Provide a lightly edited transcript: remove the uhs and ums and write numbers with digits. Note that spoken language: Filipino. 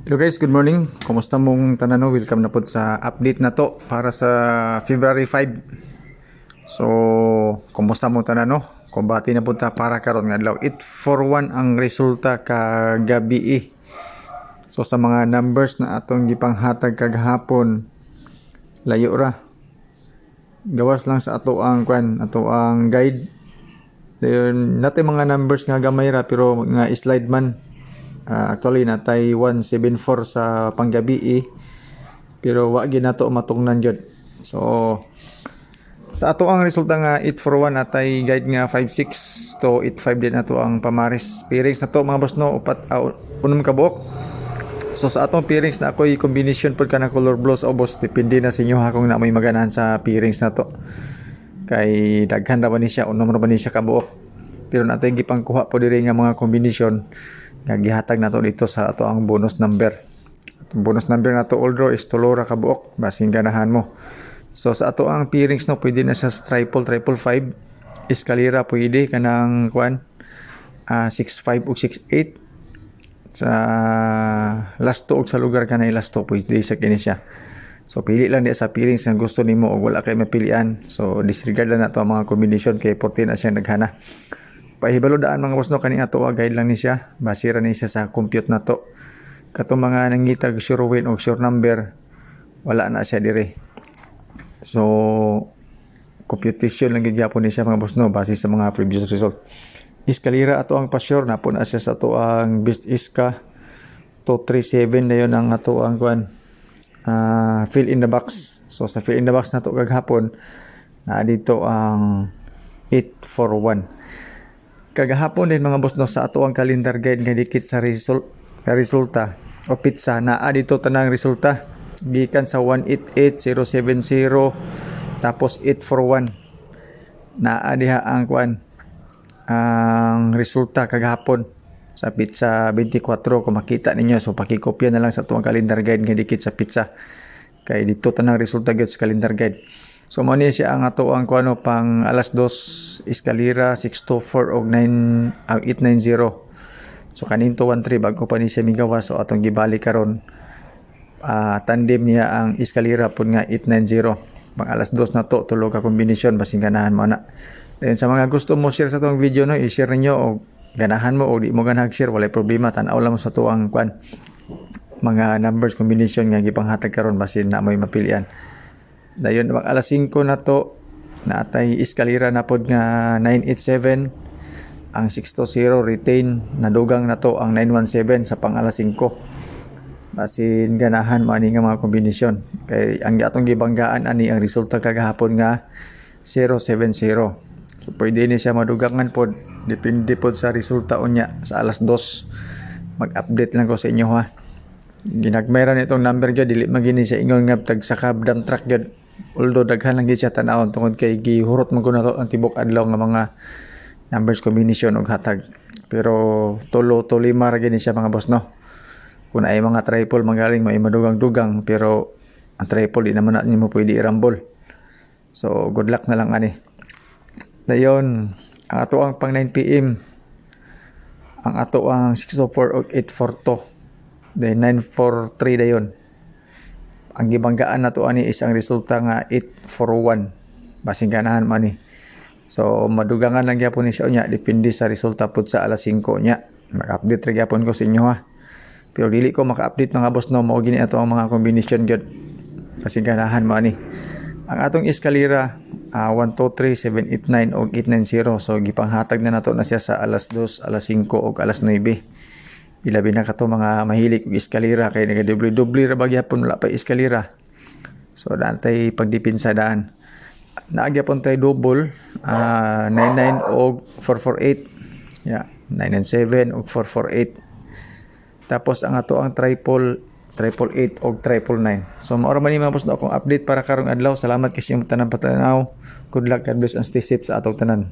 Hello guys, good morning. Kumusta mong tanano? Welcome na po sa update na to para sa February 5. So, kumusta mong tanano? Kumbati na po ta para karon nga adlaw. 841 ang resulta kagabi. So, sa mga numbers na atong gipanghatag kagahapon, layo ra. Gawas lang sa ato ang guide. Dayon natin mga numbers nga gamay ra pero nga slide man. Actually natay 174 sa panggabi pero wa gyud nato matungnan gyud. So sa ato ang resulta nga 841 natay guide nga 56 to 85 din nato ang pamaris pairings nato mga boss no, unom ka buok. So sa atong pairings na ako'y combination pod ka ng color blue sa boss, depende na sa inyo ha kung na may maganahan sa pairings nato. Kay daghan ra ba ni siya, unom ra ba ni siya ka buok. Pero natay gipangkuha po diri nga mga combination nga gihatag nato dito sa ato ang bonus number. Bonus number nato although is tulora ka buok basin ganahan mo. So sa ato ang pairings no, pwede na sa triple 5, eskalera pwede kanang 65 ug 68. Sa last 2 og sa lugar kanay last 2 pwede sa kini siya. So pili lang di sa pairings nga gusto nimo og wala kay mapilian. So disregard lang nato ang mga combination kay 14 na siya naghana. Pahibalo daan mga boss no, kani ato guide lang ni siya, basira ni siya sa compute nato. Katong mga nangitag sure win o sure number, wala na siya dire. So computation lang gid gyapon ni siya mga boss no, base sa mga previous result. Eskalera ato ang pa-sure na po na siya sa ato ang best iska 237 dayon ang ato ang fill in the box. So sa fill in the box nato kaghapon na dito ang 841. Kagahapon din mga boss no, sa ato ang calendar guide nga dikit sa resulta o pizza naa dito tanang resulta gikan sa 188070 tapos 841 naa diha ang ang resulta kagahapon sa pizza 24 kung makita ninyo. So pakikopya na lang sa ato ang calendar guide nga dikit sa pizza kay dito tanang resulta gyud sa calendar guide. So mo ni siya ang ato ang pang alas 2 eskalera 624 og 890. So kanin 213 bago pa ni siya migawa. So atong gibalik karon tandem niya ang eskalera pud nga 890. Pang alas 2 na to tulo ka kombinasyon basin ganahan mo na. Then sa mga gusto mo share sa tong video no, i-share niyo og ganahan mo o di mo ganahag share walay problema, tan-aw lang mo sa tuang mga numbers combination nga gipanghatag karon basin na may mapilian. Dayon pag alas 5 na to naatay eskalera na pod nga 987 ang 620 retain nadugang na to ang 917 sa pang alas 5 basin ganahan mo ani nga mga kombinasyon kay ang atong gibanggaan ani ang resulta kagahapon nga 070. So pwede ni siya madugangan pod depende pod sa resulta unya sa alas 2 mag-update lang ko sa inyo ha. Ginagmay ra nitong number gyud dili magini siya ingon nga tag sa kabdam track gyud. Although daghan lang gid siya tan-awon tungod kay gihurot man kuno ang tibok adlaw nga mga numbers combination og hatag. Pero tulo to lima ra gid siya mga boss no. Kung ay mga triple magaling may madugang-dugang pero ang triple di naman natin mo pwede i-rumble. So good luck na lang ani. Dayon ang ato ang pang 9 PM ang ato ang 604 og 842. Then 943 dayon. Ang gibanggaan nato ani is ang resulta nga 841 basin ganahan man ni. So madugangan lang gyapon ni siya unya depende sa resulta pud sa alas 5 nya. Mag-update ra gyapon ko sa inyo ha. Pero dili ko maka-update mga boss no, mao gini ato ang mga combination gyud basin ganahan man ni. Ang atong eskalera 123 789 og 890. So gipanghatag na nato na siya sa alas 2, alas 5 og alas 9. Ilabi na kato mga mahilig og eskalera kay nagadubli-dubli ra bagyapon wala pa eskalera. So dantay pagdipinsa daan. Naagyapon tay double 99 og 448. Yeah, 997 og 448. Tapos ang ato ang triple 888 og 999. So mao ra man ni mga boss na akong update para karong adlaw. Salamat kasi yung tanan patanaw. Good luck, God bless and stay safe sa atong tanan.